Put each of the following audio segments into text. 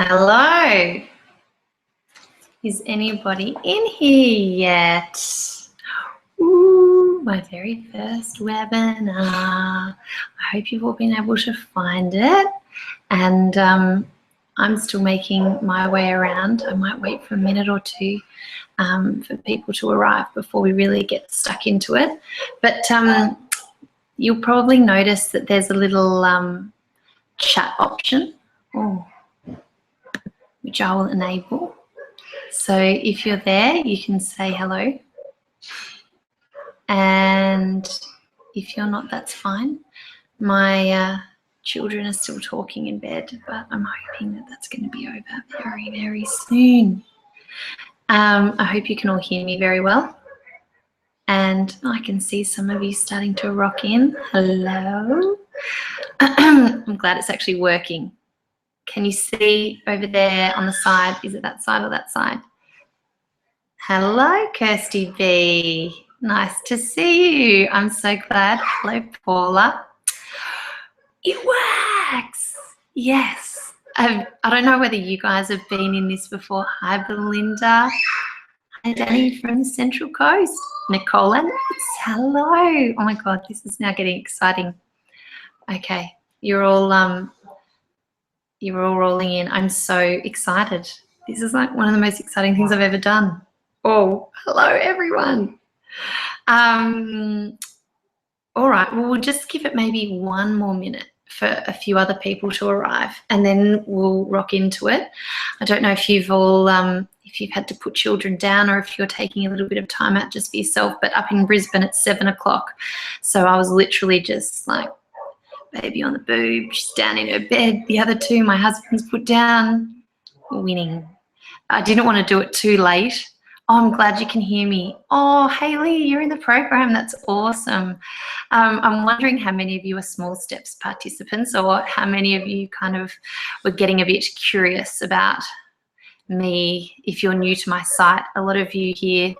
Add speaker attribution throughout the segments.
Speaker 1: Hello. Is anybody in here yet? Ooh, my very first webinar. I hope you've all been able to find it. And I'm still making my way around. I might wait for a minute or two for people to arrive before we really get stuck into it. But you'll probably notice that there's a little chat option, which I will enable. So if you're there, you can say hello. And if you're not, that's fine. My children are still talking in bed, but I'm hoping that that's going to be over very, very soon. I hope you can all hear me very well. And I can see some of you starting to rock in. Hello. I'm glad it's actually working. Can you see over there on the side? Is it that side or that side? Hello, Kirsty B. Nice to see you. I'm so glad. Hello, Paula. It works. Yes. I don't know whether you guys have been in this before. Hi, Belinda. Hi, Danny from the Central Coast. Nicole and hello. Oh my God, this is now getting exciting. Okay, you're all rolling in. I'm so excited. This is like one of the most exciting things I've ever done. Oh, hello everyone. All right, well, we'll just give it maybe one more minute for a few other people to arrive and then we'll rock into it. I don't know if you've all, if you've had to put children down or if you're taking a little bit of time out just for yourself, but up in Brisbane it's 7 o'clock. So I was literally just like, baby on the boob, she's down in her bed. The other two, my husband's put down, winning. I didn't want to do it too late. Oh, I'm glad you can hear me. Oh, Hayley, you're in the program. That's awesome. I'm wondering how many of you are Small Steps participants or how many of you kind of were getting a bit curious about me. If you're new to my site, a lot of you here,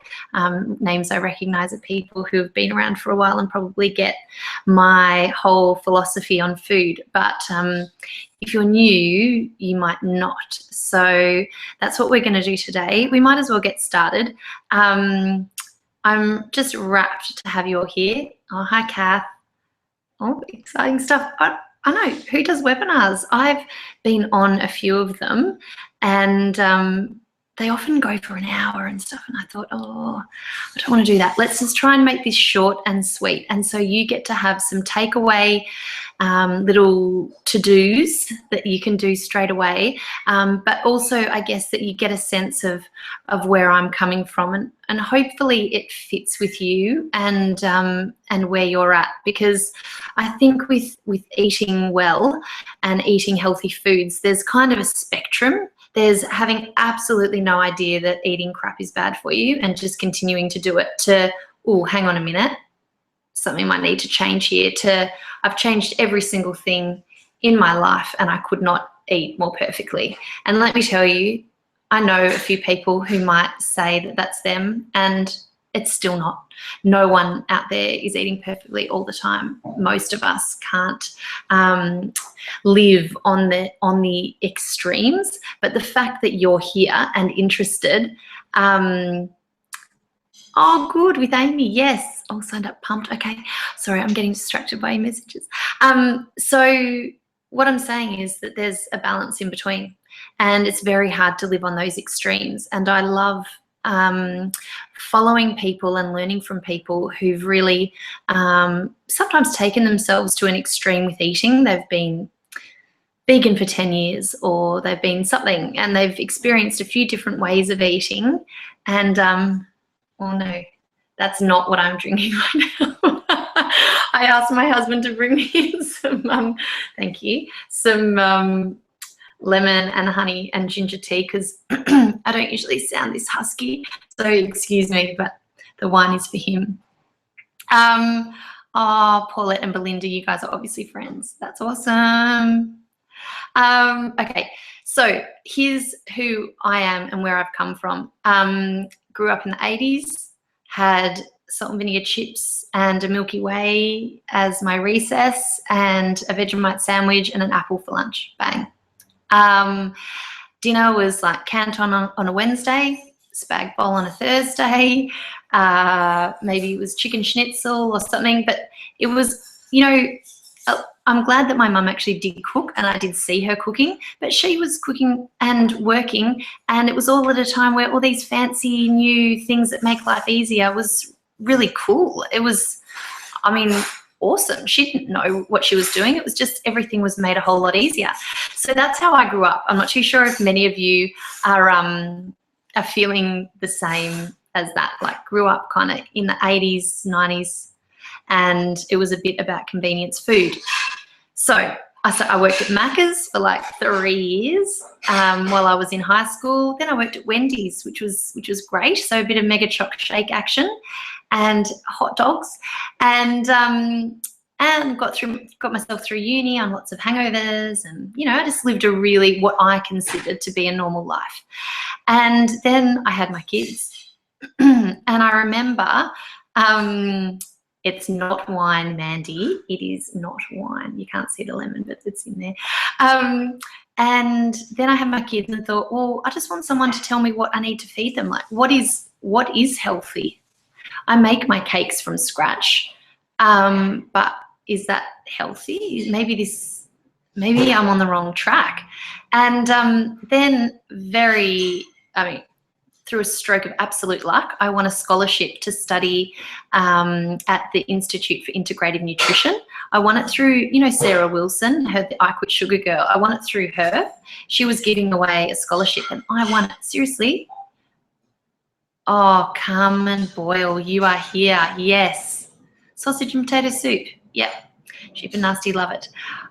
Speaker 1: names I recognize are people who have been around for a while and probably get my whole philosophy on food. But if you're new, you might not. So that's what we're going to do today. We might as well get started. I'm just rapt to have you all here. Oh, hi, Kath. Oh, exciting stuff. I know, who does webinars? I've been on a few of them and they often go for an hour and stuff. And I thought, oh, I don't want to do that. Let's just try and make this short and sweet. And so you get to have some takeaway little to-dos that you can do straight away. But also, I guess, that you get a sense of where I'm coming from and hopefully it fits with you and where you're at. Because I think with eating well and eating healthy foods, there's kind of a spectrum. There's having absolutely no idea that eating crap is bad for you and just continuing to do it to, oh, hang on a minute, something might need to change here, to I've changed every single thing in my life and I could not eat more perfectly. And let me tell you, I know a few people who might say that that's them and it's still not. No one out there is eating perfectly all the time. Most of us can't live on the extremes, but the fact that you're here and interested, oh, good, with Amy, yes. All signed up, pumped, okay. Sorry, I'm getting distracted by your messages. So what I'm saying is that there's a balance in between and it's very hard to live on those extremes. And I love following people and learning from people who've really sometimes taken themselves to an extreme with eating. They've been vegan for 10 years or they've been something and they've experienced a few different ways of eating and oh no, that's not what I'm drinking right now. I asked my husband to bring me in some, thank you, some lemon and honey and ginger tea because I don't usually sound this husky, so excuse me, but the wine is for him. Oh, Paulette and Belinda, you guys are obviously friends. That's awesome. Okay, so here's who I am and where I've come from. Grew up in the 80s, had salt and vinegar chips and a Milky Way as my recess and a Vegemite sandwich and an apple for lunch. Bang. dinner was like canton on a Wednesday, spag bowl on a Thursday, maybe it was chicken schnitzel or something. But it was, you know, I'm glad that my mum actually did cook and I did see her cooking, but she was cooking and working, and it was all at a time where all these fancy new things that make life easier was really cool. It was, I mean, awesome. She didn't know what she was doing. It was just everything was made a whole lot easier. So that's how I grew up. I'm not too sure if many of you are feeling the same as that, like grew up kind of in the 80s, 90s, and it was a bit about convenience food. So I worked at Macca's for like 3 years while I was in high school. Then I worked at Wendy's, which was great. So a bit of mega choc shake action and hot dogs, and got myself through uni on lots of hangovers, and you know, I just lived a really what I considered to be a normal life. And then I had my kids, and I remember. It's not wine, Mandy. It is not wine. You can't see the lemon, but it's in there. And then I had my kids and thought, well, I just want someone to tell me what I need to feed them. Like, what is healthy? I make my cakes from scratch, but is that healthy? Maybe I'm on the wrong track. And then through a stroke of absolute luck, I won a scholarship to study at the Institute for Integrative Nutrition. I won it through, you know, Sarah Wilson, the I Quit Sugar Girl. I won it through her. She was giving away a scholarship and I won it. Seriously. Oh, Carmen Boyle, you are here. Yes. Sausage and potato soup. Yep. Cheap and nasty, love it.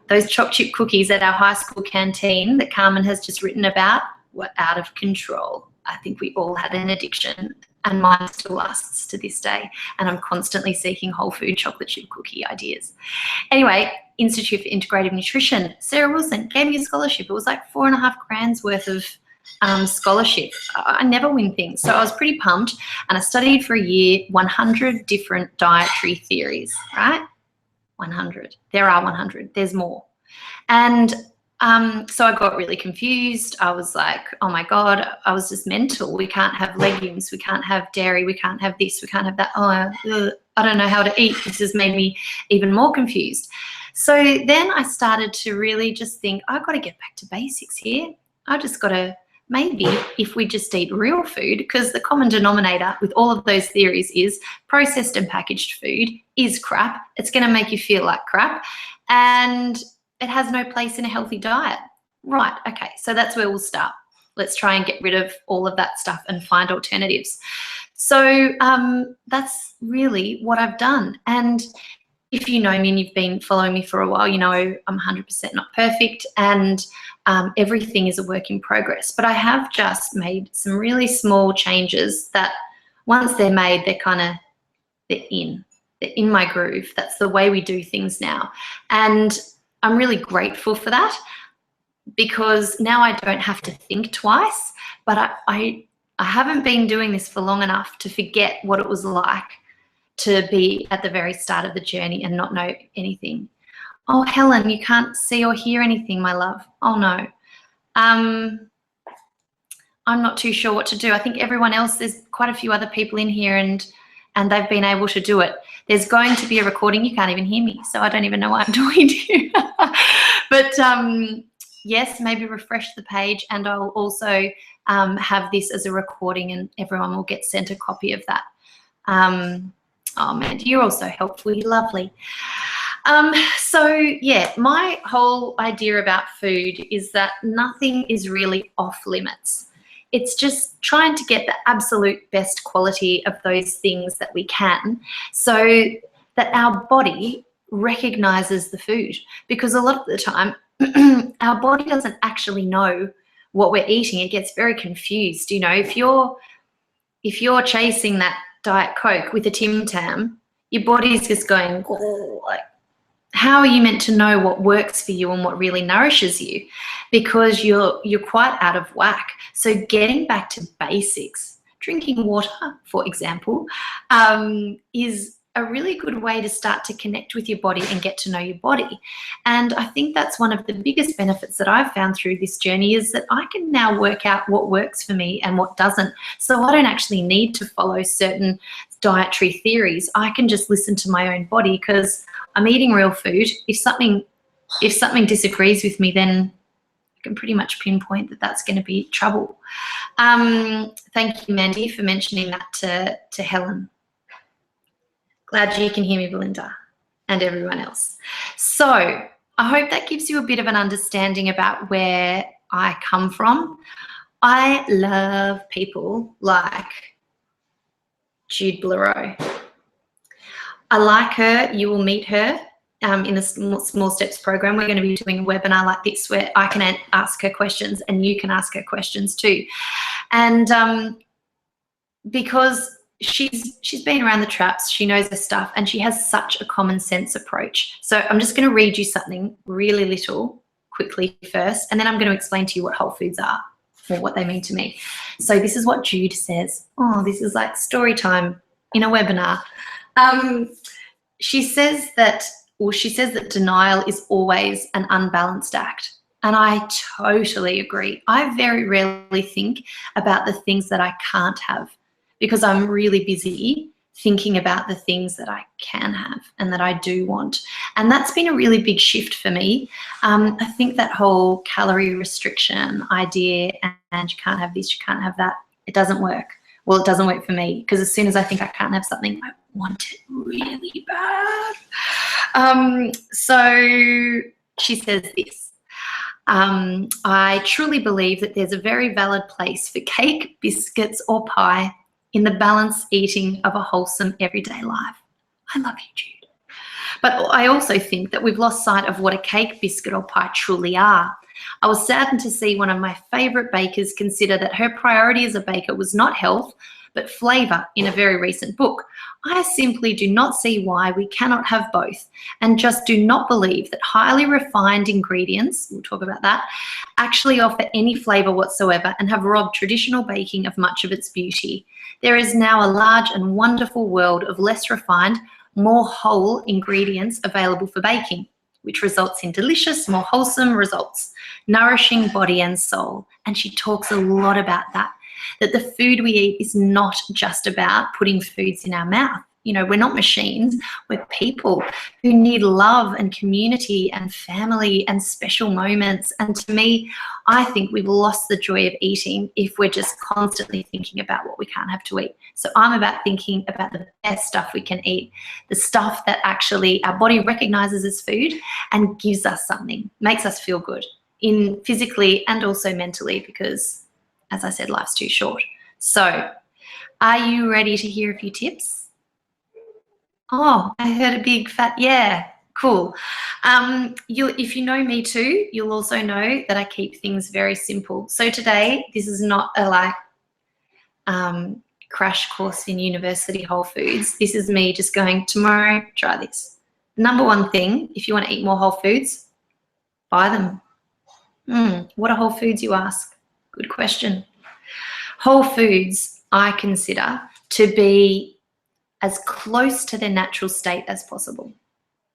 Speaker 1: Those choc chip cookies at our high school canteen that Carmen has just written about were out of control. I think we all had an addiction, and mine still lasts to this day, and I'm constantly seeking whole food chocolate chip cookie ideas. Anyway, Institute for Integrative Nutrition, Sarah Wilson gave me a scholarship. It was like $4.5 grand worth of scholarship. I never win things, so I was pretty pumped, and I studied for a year 100 different dietary theories, right? 100. There are 100. There's more. And so I got really confused. I was like, oh my God, I was just mental. We can't have legumes. We can't have dairy. We can't have this. We can't have that. I don't know how to eat. This has made me even more confused. So then I started to really just think, I've got to get back to basics here. I just got to, maybe if we just eat real food, because the common denominator with all of those theories is processed and packaged food is crap. It's going to make you feel like crap. And it has no place in a healthy diet. Right, okay, so that's where we'll start. Let's try and get rid of all of that stuff and find alternatives. So that's really what I've done. And if you know me and you've been following me for a while, you know I'm 100% not perfect, and everything is a work in progress. But I have just made some really small changes that once they're made, they're in my groove. That's the way we do things now. And I'm really grateful for that, because now I don't have to think twice, but I haven't been doing this for long enough to forget what it was like to be at the very start of the journey and not know anything. Oh, Helen, you can't see or hear anything, my love. Oh, no. I'm not too sure what to do. I think everyone else, there's quite a few other people in here and they've been able to do it. There's going to be a recording. You can't even hear me, so I don't even know what I'm doing here. But yes, maybe refresh the page, and I'll also have this as a recording, and everyone will get sent a copy of that. Oh, man, you're also helpful. You're lovely. So, yeah, my whole idea about food is that nothing is really off limits. It's just trying to get the absolute best quality of those things that we can, so that our body recognizes the food. Because a lot of the time, our body doesn't actually know what we're eating. It gets very confused. You know, if you're chasing that Diet Coke with a Tim Tam, your body's just going, oh, like, how are you meant to know what works for you and what really nourishes you? Because you're quite out of whack. So getting back to basics, drinking water, for example, is a really good way to start to connect with your body and get to know your body. And I think that's one of the biggest benefits that I've found through this journey, is that I can now work out what works for me and what doesn't. So I don't actually need to follow certain dietary theories. I can just listen to my own body, because I'm eating real food. If something disagrees with me, then I can pretty much pinpoint that that's going to be trouble. Thank you, Mandy, for mentioning that to Helen. Glad you can hear me, Belinda, and everyone else. So I hope that gives you a bit of an understanding about where I come from. I love people like Jude Blereau. I like her. You will meet her in the Small Steps program. We're going to be doing a webinar like this where I can ask her questions and you can ask her questions too. And because she's been around the traps, she knows her stuff, and she has such a common sense approach. So I'm just going to read you something really little quickly first, and then I'm going to explain to you what whole foods are, or what they mean to me. So this is what Jude says. Oh, this is like story time in a webinar. She says that denial is always an unbalanced act. And I totally agree. I very rarely think about the things that I can't have, because I'm really busy thinking about the things that I can have and that I do want. And that's been a really big shift for me. I think that whole calorie restriction idea, and you can't have this, you can't have that, it doesn't work. Well, it doesn't work for me, because as soon as I think I can't have something, I want it really bad. So she says this. I truly believe that there's a very valid place for cake, biscuits, or pie in the balanced eating of a wholesome everyday life. I love you, Jude. But I also think that we've lost sight of what a cake, biscuit, or pie truly are. I was saddened to see one of my favourite bakers consider that her priority as a baker was not health, but flavour in a very recent book. I simply do not see why we cannot have both, and just do not believe that highly refined ingredients, we'll talk about that, actually offer any flavour whatsoever and have robbed traditional baking of much of its beauty. There is now a large and wonderful world of less refined, more whole ingredients available for baking, which results in delicious, more wholesome results, nourishing body and soul. And she talks a lot about that the food we eat is not just about putting foods in our mouth. You know, we're not machines, we're people who need love and community and family and special moments. And to me, I think we've lost the joy of eating if we're just constantly thinking about what we can't have to eat. So I'm about thinking about the best stuff we can eat, the stuff that actually our body recognizes as food and gives us something, makes us feel good in physically and also mentally, because as I said, life's too short. So are you ready to hear a few tips? Oh, I heard a big fat yeah. Cool. If you know me too, you'll also know that I keep things very simple. So today, this is not a crash course in university Whole Foods. This is me just going, tomorrow, try this. Number one thing, if you want to eat more Whole Foods, buy them. What are Whole Foods, you ask? Good question. Whole Foods, I consider to be as close to their natural state as possible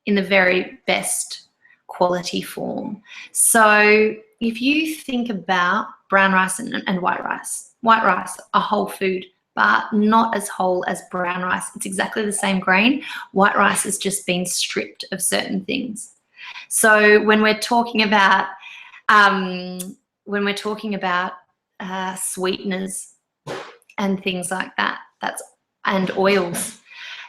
Speaker 1: in the very best quality form. So if you think about brown rice and white rice are whole food, but not as whole as brown rice. It's exactly the same grain. White rice has just been stripped of certain things. So when we're talking about sweeteners and things like that, and oils.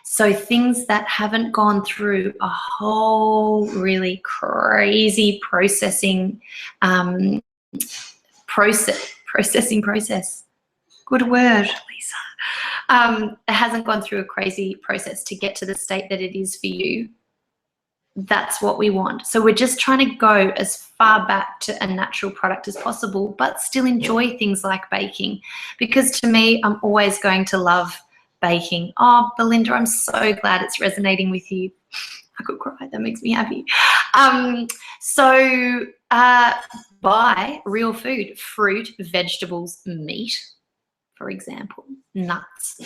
Speaker 1: So things that haven't gone through a whole really crazy processing process. Good word, Lisa. It hasn't gone through a crazy process to get to the state that it is for you. That's what we want. So we're just trying to go as far back to a natural product as possible, but still enjoy things like baking, because to me, I'm always going to love baking. Oh, Belinda, I'm so glad it's resonating with you. I could cry, that makes me happy. Buy real food, fruit, vegetables, meat, for example. Nuts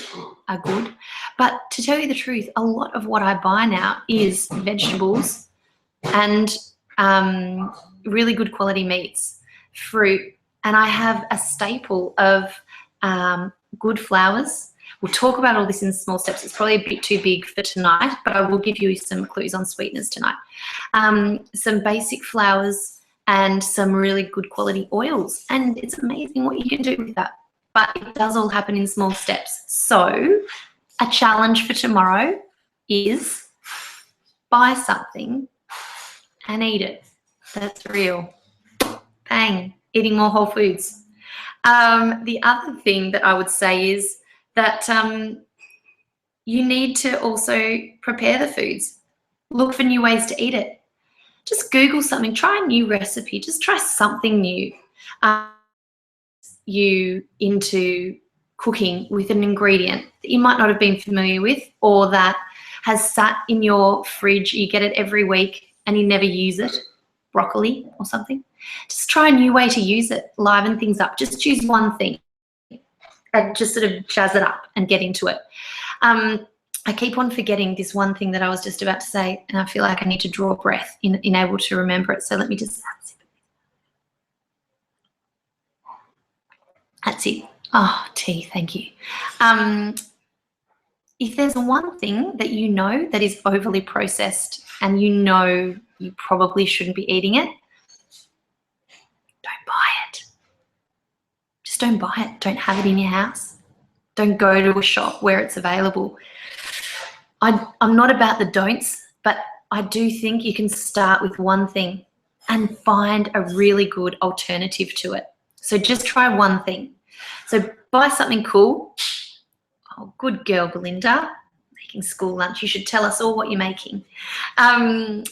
Speaker 1: are good. But to tell you the truth, a lot of what I buy now is vegetables and really good quality meats, fruit, and I have a staple of good flours. We'll talk about all this in small steps. It's probably a bit too big for tonight, but I will give you some clues on sweeteners tonight. Some basic flours and some really good quality oils, and it's amazing what you can do with that. But it does all happen in small steps. So a challenge for tomorrow is buy something and eat it. That's real. Bang, eating more whole foods. The other thing that I would say is that you need to also prepare the foods. Look for new ways to eat it. Just Google something, try a new recipe, just try something new. You into cooking with an ingredient that you might not have been familiar with, or that has sat in your fridge, you get it every week and you never use it, broccoli or something. Just try a new way to use it, liven things up. Just choose one thing and just sort of jazz it up and get into it. I keep on forgetting this one thing that I was just about to say, and I feel like I need to draw a breath in able to remember it. So let me just, that's it. Oh, tea, thank you. If there's one thing that you know that is overly processed and you know you probably shouldn't be eating it, don't buy it. Just don't buy it. Don't have it in your house. Don't go to a shop where it's available. I'm not about the don'ts, but I do think you can start with one thing and find a really good alternative to it. So just try one thing. So buy something cool. Oh, good girl, Belinda. Making school lunch. You should tell us all what you're making. And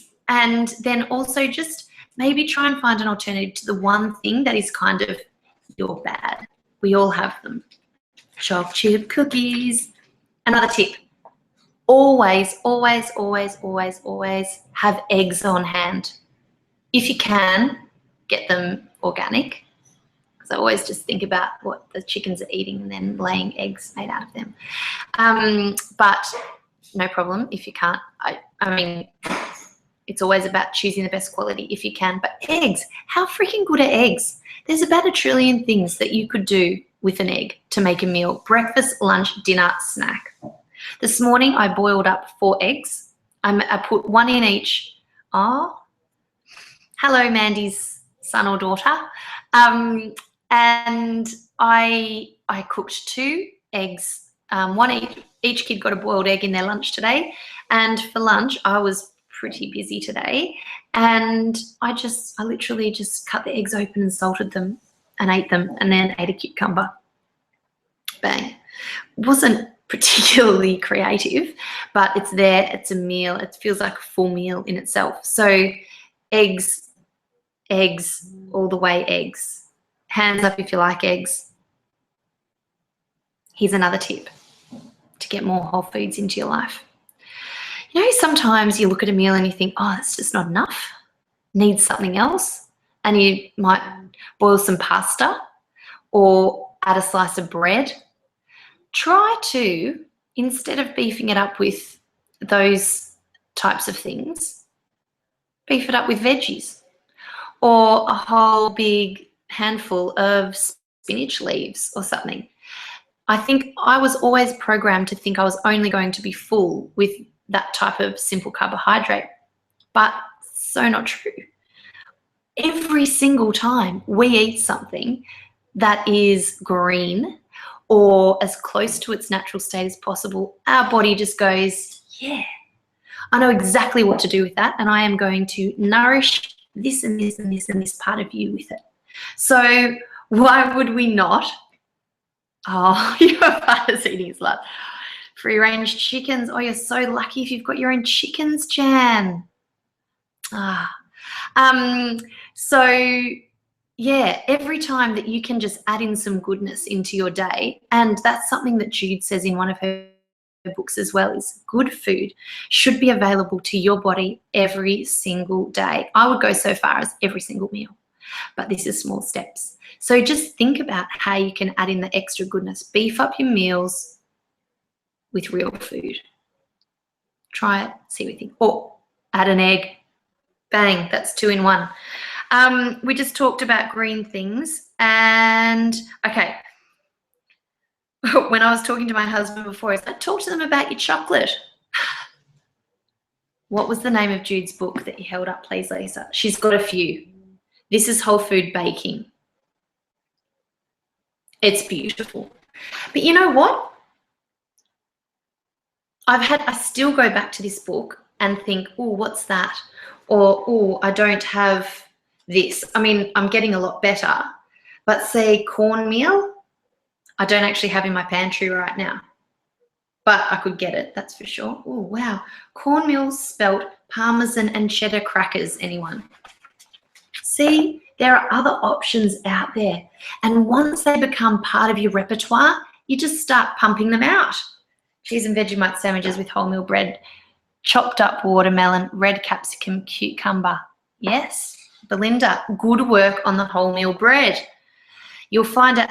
Speaker 1: then also just maybe try and find an alternative to the one thing that is kind of your bad. We all have them. Chocolate chip cookies. Another tip. Always, always, always, always, always have eggs on hand. If you can, get them organic. Because I always just think about what the chickens are eating and then laying eggs made out of them. But no problem if you can't. I mean, it's always about choosing the best quality if you can. But eggs, how freaking good are eggs? There's about 1 trillion things that you could do with an egg to make a meal. Breakfast, lunch, dinner, snack. This morning I boiled up 4 eggs. I put 1 in each. Oh, hello, Mandy's son or daughter. And I cooked 2 eggs. Each kid got a boiled egg in their lunch today. And for lunch, I was pretty busy today. And I literally just cut the eggs open and salted them and ate them, and then ate a cucumber. Bang. Wasn't particularly creative, but it's there, it's a meal, it feels like a full meal in itself. So eggs, all the way eggs. Hands up if you like eggs. Here's another tip to get more whole foods into your life. You know, sometimes you look at a meal and you think, oh, that's just not enough, needs something else, and you might boil some pasta or add a slice of bread. Try to, instead of beefing it up with those types of things, beef it up with veggies or a whole big handful of spinach leaves or something. I think I was always programmed to think I was only going to be full with that type of simple carbohydrate, but so not true. Every single time we eat something that is green or as close to its natural state as possible, our body just goes, yeah, I know exactly what to do with that, and I am going to nourish this and this and this and this part of you with it. So why would we not? Oh, your father's eating his lunch. Free-range chickens. Oh, you're so lucky if you've got your own chickens, Jan. So yeah, every time that you can just add in some goodness into your day, and that's something that Jude says in one of her books as well, is good food should be available to your body every single day. I would go so far as every single meal. but this is small steps. So just think about how you can add in the extra goodness. Beef up your meals with real food. Try it, see what you think. Or add an egg. Bang, that's 2 in 1. We just talked about green things, and okay, when I was talking to my husband before, I said, talk to them about your chocolate. What was the name of Jude's book that you held up, please, Lisa? She's got a few. This is Whole Food Baking. It's beautiful. But you know what? I still go back to this book and think, oh, what's that? Or, oh, I don't have this. I mean, I'm getting a lot better. But say cornmeal, I don't actually have in my pantry right now. But I could get it, that's for sure. Oh, wow. Cornmeal spelt Parmesan and cheddar crackers, anyone? See, there are other options out there. And once they become part of your repertoire, you just start pumping them out. Cheese and Vegemite sandwiches with wholemeal bread, chopped up watermelon, red capsicum, cucumber. Yes, Belinda, good work on the wholemeal bread. You'll find out,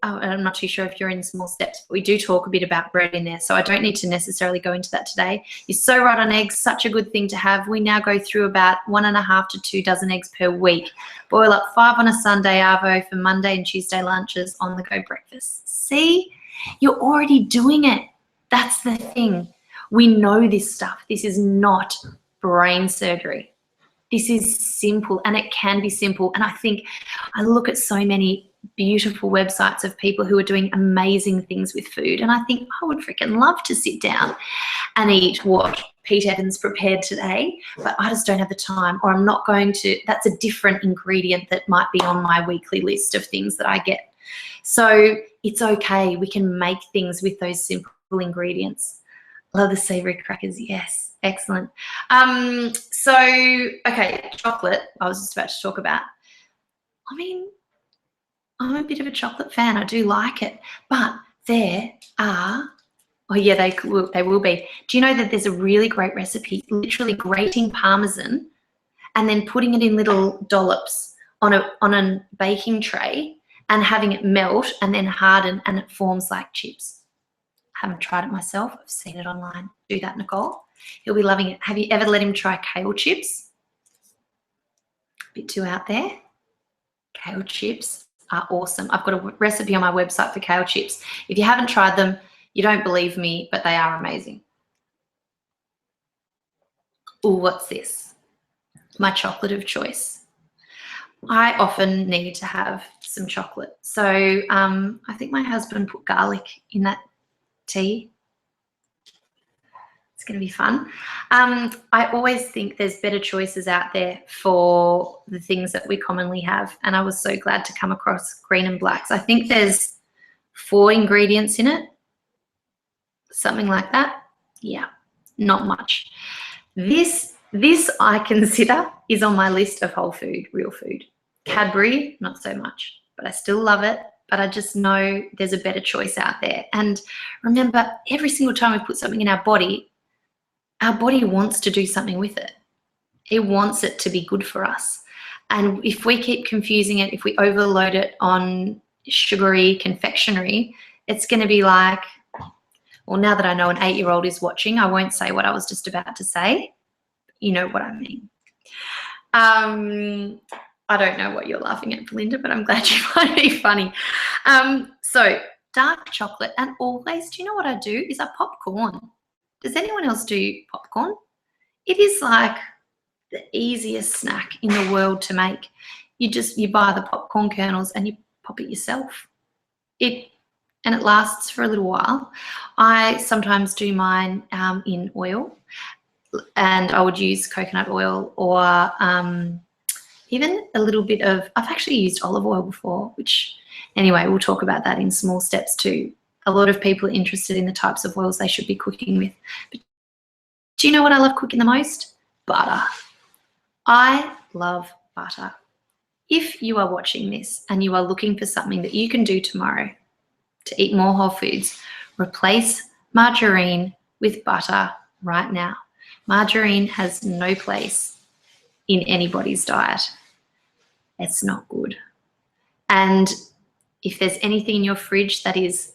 Speaker 1: I'm not too sure if you're in small steps, but we do talk a bit about bread in there, so I don't need to necessarily go into that today. You're so right on eggs, such a good thing to have. We now go through about 1.5 to 2 dozen eggs per week. Boil up 5 on a Sunday arvo for Monday and Tuesday lunches, on the go breakfast. See, you're already doing it. That's the thing. We know this stuff. This is not brain surgery. This is simple, and it can be simple. And I think I look at so many beautiful websites of people who are doing amazing things with food, and I think I would freaking love to sit down and eat what Pete Evans prepared today, but I just don't have the time, or I'm not going to. That's a different ingredient that might be on my weekly list of things that I get. So it's okay. We can make things with those simple ingredients. Love the savory crackers. Yes, excellent. So okay, chocolate. I was just about to talk about. I mean, I'm a bit of a chocolate fan. I do like it, but there are. Oh yeah, they will be. Do you know that there's a really great recipe? Literally grating Parmesan, and then putting it in little dollops on a baking tray and having it melt and then harden, and it forms like chips. Haven't tried it myself. I've seen it online. Do that, Nicole. He'll be loving it. Have you ever let him try kale chips? A bit too out there. Kale chips are awesome. I've got a recipe on my website for kale chips. If you haven't tried them, you don't believe me, but they are amazing. Oh, what's this? My chocolate of choice. I often need to have some chocolate. So I think my husband put garlic in that tea. It's going to be fun. I always think there's better choices out there for the things that we commonly have, and I was so glad to come across green and blacks. I think there's 4 ingredients in it, something like that. Yeah, not much. This I consider is on my list of whole food, real food. Cadbury, not so much, but I still love it. But I just know there's a better choice out there. And remember, every single time we put something in our body wants to do something with it. It wants it to be good for us. And if we keep confusing it, if we overload it on sugary confectionery, it's going to be like, well, now that I know an 8-year-old is watching, I won't say what I was just about to say. You know what I mean. I don't know what you're laughing at, Belinda, but I'm glad you find me funny. So dark chocolate, and always, do you know what I do is I pop corn. Does anyone else do popcorn? It is like the easiest snack in the world to make. You buy the popcorn kernels and you pop it yourself. And it lasts for a little while. I sometimes do mine in oil, and I would use coconut oil or even a little bit of, I've actually used olive oil before, which anyway, we'll talk about that in small steps too. A lot of people are interested in the types of oils they should be cooking with. But do you know what I love cooking the most? Butter. I love butter. If you are watching this and you are looking for something that you can do tomorrow to eat more whole foods, replace margarine with butter right now. Margarine has no place in anybody's diet. it's not good. And if there's anything in your fridge that is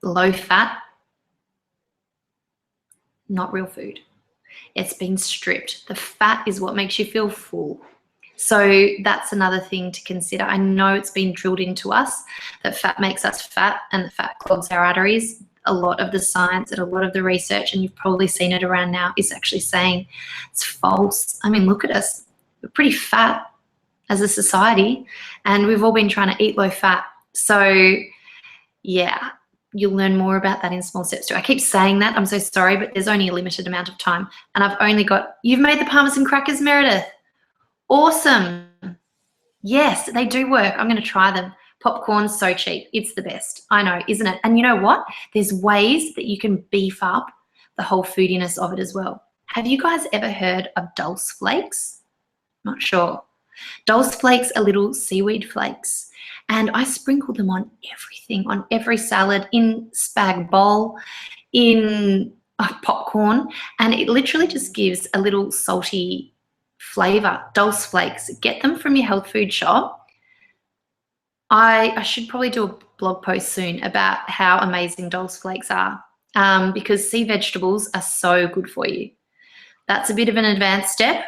Speaker 1: low fat, not real food. It's been stripped. The fat is what makes you feel full. So that's another thing to consider. I know it's been drilled into us that fat makes us fat and the fat clogs our arteries. A lot of the science and a lot of the research, and you've probably seen it around now, is actually saying it's false. I mean, look at us. We're pretty fat as a society, and we've all been trying to eat low fat. So yeah, you'll learn more about that in small steps too. I keep saying that, I'm so sorry, but there's only a limited amount of time, and I've only got, you've made the Parmesan crackers, Meredith. Awesome. Yes, they do work. I'm going to try them. Popcorn's so cheap. It's the best. I know, isn't it? And you know what? There's ways that you can beef up the whole foodiness of it as well. Have you guys ever heard of dulse flakes? Not sure. Dulse flakes are little seaweed flakes, and I sprinkle them on everything, on every salad, in spag bowl, in popcorn, and it literally just gives a little salty flavor. Dulse flakes, get them from your health food shop. I should probably do a blog post soon about how amazing dulse flakes are, because sea vegetables are so good for you. That's a bit of an advanced step,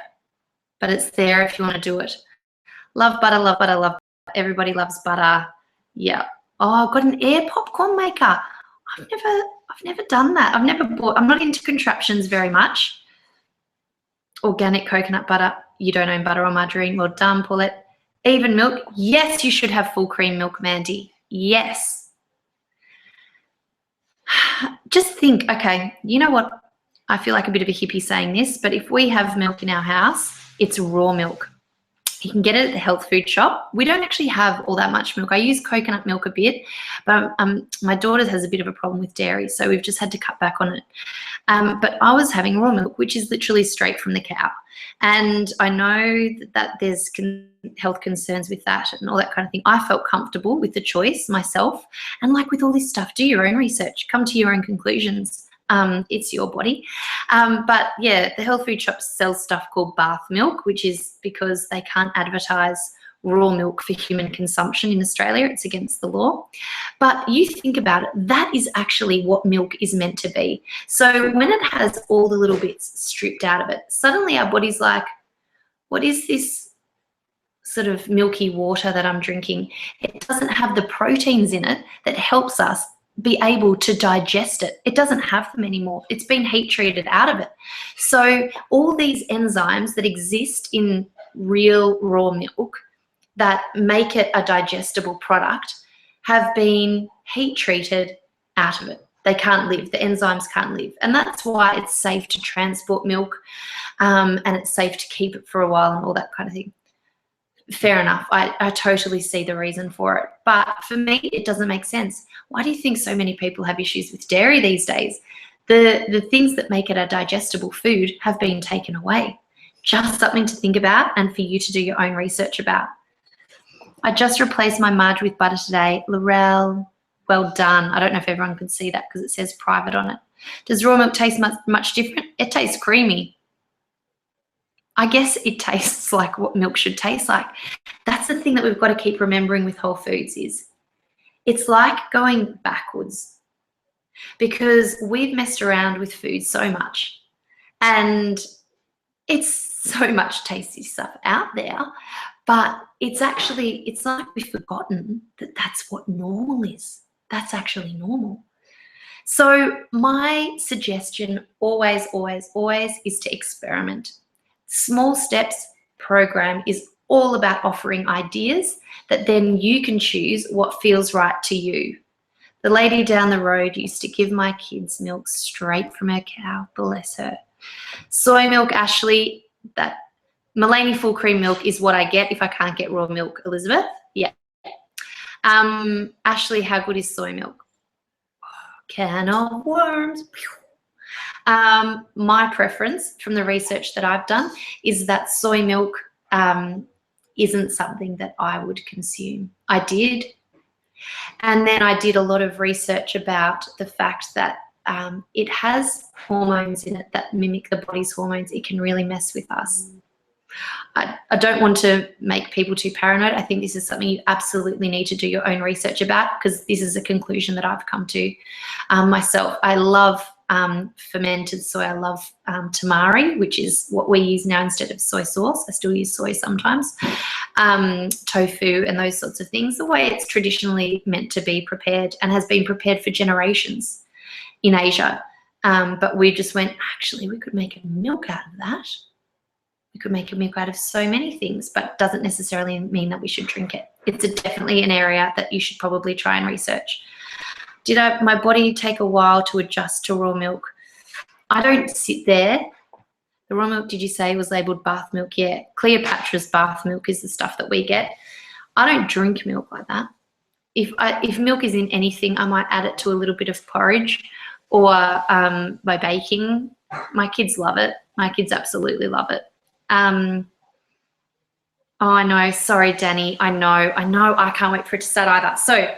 Speaker 1: but it's there if you want to do it. Love butter, love butter, love butter. Everybody loves butter. Yeah. Oh, I've got an air popcorn maker. I've never done that. I've never bought, I'm not into contraptions very much. Organic coconut butter. You don't own butter or margarine. Well done, Paulette. Even milk. Yes, you should have full cream milk, Mandy. Yes. Just think, okay, you know what? I feel like a bit of a hippie saying this, but if we have milk in our house, it's raw milk. You can get it at the health food shop. We don't actually have all that much milk. I use coconut milk a bit, but my daughter has a bit of a problem with dairy, so we've just had to cut back on it. But I was having raw milk, which is literally straight from the cow. And I know that there's health concerns with that and all that kind of thing. I felt comfortable with the choice myself. And like with all this stuff, do your own research, come to your own conclusions. It's your body. But yeah, the health food shop sells stuff called bath milk, which is because they can't advertise raw milk for human consumption in Australia. It's against the law. But you think about it, that is actually what milk is meant to be. So when it has all the little bits stripped out of it, suddenly our body's like, what is this sort of milky water that I'm drinking? It doesn't have the proteins in it that helps us be able to digest it. It doesn't have them anymore. It's been heat treated out of it. So all these enzymes that exist in real raw milk that make it a digestible product have been heat treated out of it. They can't live. The enzymes can't live. And that's why it's safe to transport milk, and it's safe to keep it for a while and all that kind of thing. Fair enough. I totally see the reason for it. But for me, it doesn't make sense. Why do you think so many people have issues with dairy these days? The things that make it a digestible food have been taken away. Just something to think about and for you to do your own research about. I just replaced my marge with butter today. Laurel, well done. I don't know if everyone can see that because it says private on it. Does raw milk taste much different? It tastes creamy. I guess it tastes like what milk should taste like. That's the thing that we've got to keep remembering with Whole Foods is it's like going backwards, because we've messed around with food so much and it's so much tasty stuff out there, but it's like we've forgotten that that's what normal is. That's actually normal. So my suggestion always, always, always is to experiment. Small Steps program is all about offering ideas that then you can choose what feels right to you. The lady down the road used to give my kids milk straight from her cow, bless her. Soy milk, Ashley, that Maloney full cream milk is what I get if I can't get raw milk, Elizabeth. Yeah. Ashley, how good is soy milk? Oh, can of worms. My preference from the research that I've done is that soy milk isn't something that I would consume. I did. And then I did a lot of research about the fact that it has hormones in it that mimic the body's hormones. It can really mess with us. I don't want to make people too paranoid. I think this is something you absolutely need to do your own research about, because this is a conclusion that I've come to myself. I love fermented soy. I love tamari, which is what we use now instead of soy sauce. I still use soy sometimes. Tofu and those sorts of things, the way it's traditionally meant to be prepared and has been prepared for generations in Asia. But we just went, actually, we could make a milk out of that. We could make a milk out of so many things, but doesn't necessarily mean that we should drink it. It's definitely an area that you should probably try and research. Did my body take a while to adjust to raw milk? I don't sit there. The raw milk, did you say, was labelled bath milk? Yeah, Cleopatra's bath milk is the stuff that we get. I don't drink milk like that. If milk is in anything, I might add it to a little bit of porridge or by baking. My kids love it. My kids absolutely love it. Oh, I know. Sorry, Danny. I know. I can't wait for it to start either. So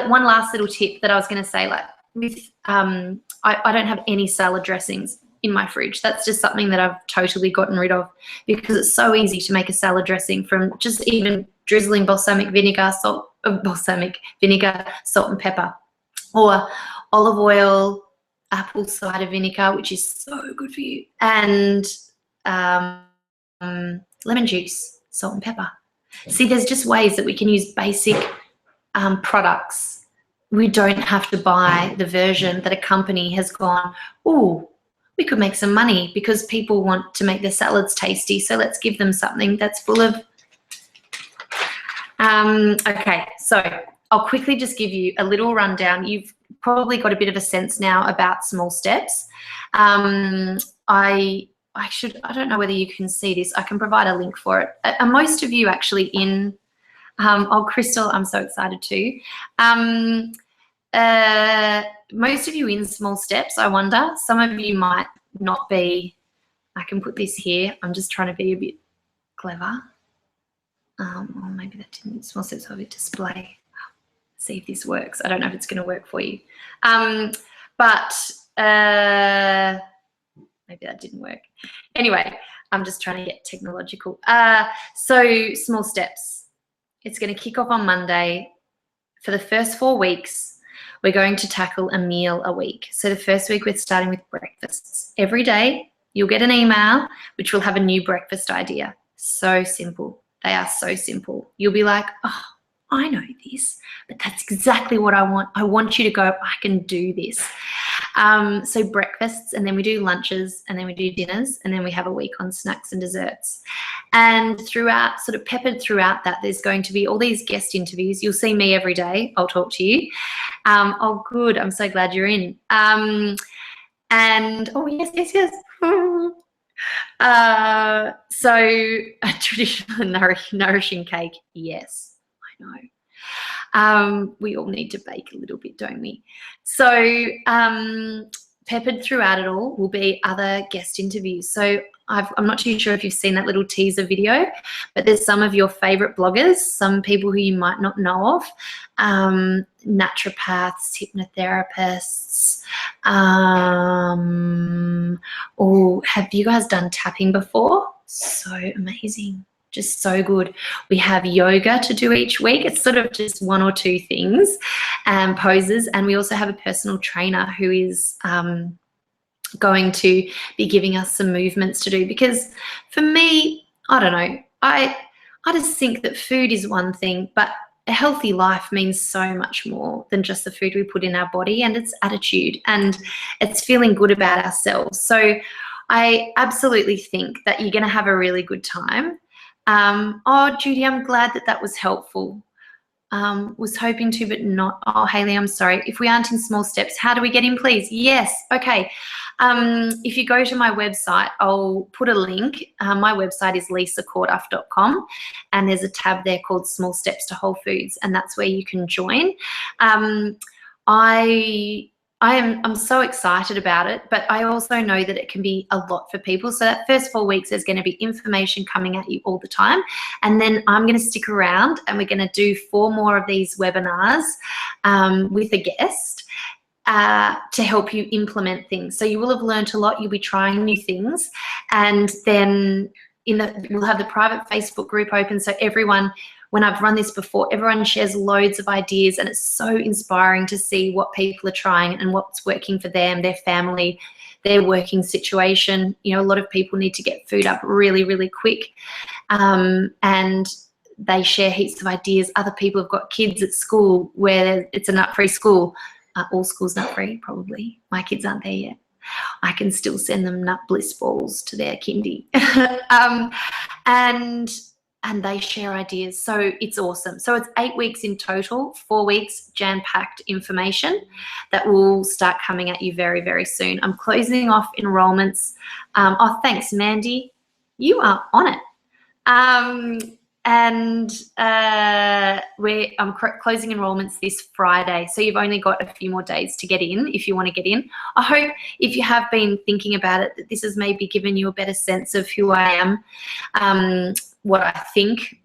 Speaker 1: one last little tip that I was going to say, like with, I don't have any salad dressings in my fridge. That's just something that I've totally gotten rid of, because it's so easy to make a salad dressing from just even drizzling balsamic vinegar, salt and pepper, or olive oil, apple cider vinegar, which is so good for you, and lemon juice, salt and pepper. See, there's just ways that we can use basic products. We don't have to buy the version that a company has gone, oh, we could make some money because people want to make their salads tasty, so let's give them something that's full of... Okay, so I'll quickly just give you a little rundown. You've probably got a bit of a sense now about small steps. I don't know whether you can see this. I can provide a link for it. Are most of you actually in... oh, Crystal, I'm so excited too. Most of you in small steps, I wonder. Some of you might not be. I can put this here. I'm just trying to be a bit clever. Or maybe that didn't. Small steps of a display. See if this works. I don't know if it's going to work for you. But maybe that didn't work. Anyway, I'm just trying to get technological. So small steps. It's going to kick off on Monday. For the first 4 weeks, we're going to tackle a meal a week. So the first week, we're starting with breakfasts. Every day, you'll get an email which will have a new breakfast idea. So simple. They are so simple. You'll be like, oh, I know this, but that's exactly what I want. I want you to go, I can do this. So breakfasts, and then we do lunches, and then we do dinners, and then we have a week on snacks and desserts. And throughout, sort of peppered throughout that, there's going to be all these guest interviews. You'll see me every day. I'll talk to you. Oh, good. I'm so glad you're in. And, oh, yes. So a traditional nourishing cake, yes, I know. We all need to bake a little bit, don't we? So peppered throughout it all will be other guest interviews. So I'm not too sure if you've seen that little teaser video, but there's some of your favorite bloggers, some people who you might not know of, naturopaths, hypnotherapists. Oh, have you guys done tapping before? So amazing. Just so good. We have yoga to do each week. It's sort of just 1 or 2 things, poses. And we also have a personal trainer who is going to be giving us some movements to do. Because for me, I don't know, I just think that food is one thing, but a healthy life means so much more than just the food we put in our body, and it's attitude and it's feeling good about ourselves. So I absolutely think that you're going to have a really good time. Oh, Judy, I'm glad that was helpful. Was hoping to, but not. Oh, Hayley, I'm sorry. If we aren't in small steps, how do we get in, please? Yes. Okay. If you go to my website, I'll put a link. My website is lisacorduff.com, and there's a tab there called Small Steps to Wholefoods, and that's where you can join. I'm so excited about it, but I also know that it can be a lot for people. So that first 4 weeks, there's going to be information coming at you all the time. And then I'm going to stick around, and we're going to do 4 more of these webinars with a guest to help you implement things. So you will have learned a lot. You'll be trying new things. And then we'll have the private Facebook group open, so everyone, when I've run this before, everyone shares loads of ideas, and it's so inspiring to see what people are trying and what's working for them, their family, their working situation. You know, a lot of people need to get food up really, really quick, and they share heaps of ideas. Other people have got kids at school where it's a nut-free school. All schools nut-free, probably. My kids aren't there yet. I can still send them nut bliss balls to their kindy. And they share ideas. So it's awesome. So it's 8 weeks in total, 4 weeks jam-packed information that will start coming at you very, very soon. I'm closing off enrollments. Oh, thanks, Mandy. You are on it. I'm closing enrollments this Friday, so you've only got a few more days to get in if you want to get in. I hope, if you have been thinking about it, that this has maybe given you a better sense of who I am, what I think,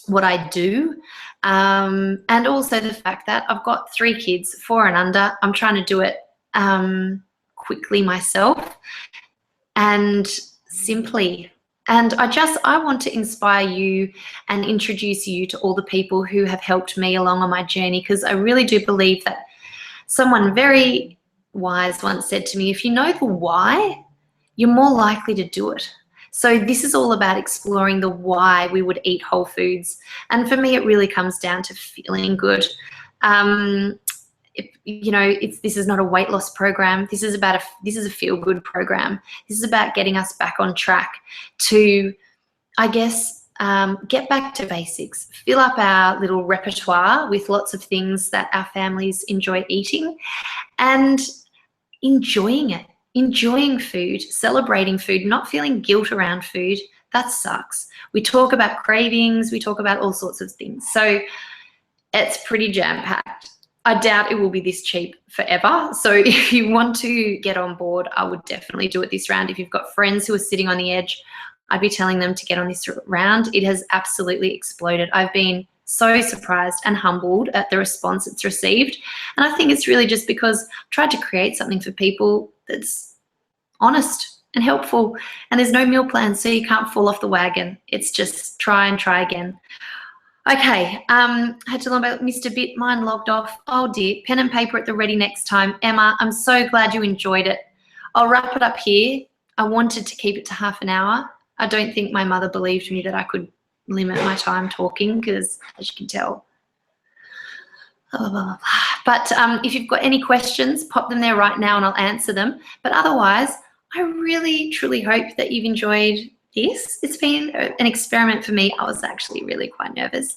Speaker 1: what I do, and also the fact that I've got 3 kids, 4 and under. I'm trying to do it quickly myself and simply. And I want to inspire you and introduce you to all the people who have helped me along on my journey, because I really do believe that someone very wise once said to me, if you know the why, you're more likely to do it. So this is all about exploring the why we would eat whole foods. And for me, it really comes down to feeling good. This is not a weight loss program. This is a feel-good program. This is about getting us back on track to, I guess, get back to basics, fill up our little repertoire with lots of things that our families enjoy eating, and enjoying food, celebrating food, not feeling guilt around food. That sucks. We talk about cravings, we talk about all sorts of things. So it's pretty jam-packed. I doubt it will be this cheap forever. So if you want to get on board, I would definitely do it this round. If you've got friends who are sitting on the edge, I'd be telling them to get on this round. It has absolutely exploded. I've been so surprised and humbled at the response it's received. And I think it's really just because I've tried to create something for people that's honest and helpful. And there's no meal plan, so you can't fall off the wagon. It's just try and try again. Okay, I had to learn about Mr. Bit, mine logged off. Oh dear, pen and paper at the ready next time. Emma, I'm so glad you enjoyed it. I'll wrap it up here. I wanted to keep it to half an hour. I don't think my mother believed me that I could limit my time talking because, as you can tell. But if you've got any questions, pop them there right now and I'll answer them. But otherwise, I really, truly hope that you've enjoyed this. It's been an experiment for me. I was actually really quite nervous,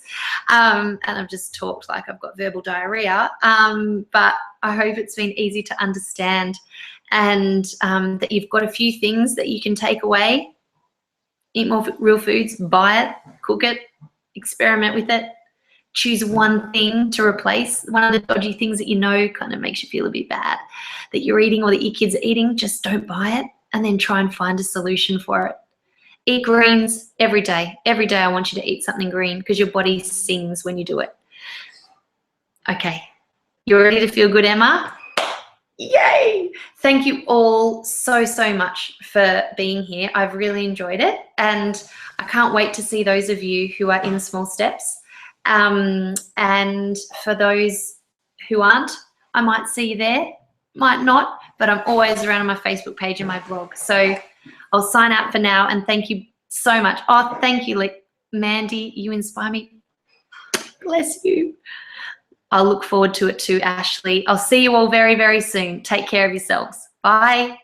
Speaker 1: and I've just talked like I've got verbal diarrhea, but I hope it's been easy to understand, and that you've got a few things that you can take away. Eat more real foods, buy it, cook it, experiment with it, choose one thing to replace, one of the dodgy things that you know kind of makes you feel a bit bad that you're eating or that your kids are eating. Just don't buy it, and then try and find a solution for it. Eat greens every day. Every day I want you to eat something green because your body sings when you do it. Okay, you ready to feel good, Emma? Yay! Thank you all so, so much for being here. I've really enjoyed it, and I can't wait to see those of you who are in small steps. And for those who aren't, I might see you there, might not, but I'm always around on my Facebook page and my blog. So I'll sign out for now, and thank you so much. Oh, thank you, Mandy. You inspire me. Bless you. I'll look forward to it too, Ashley. I'll see you all very, very soon. Take care of yourselves. Bye.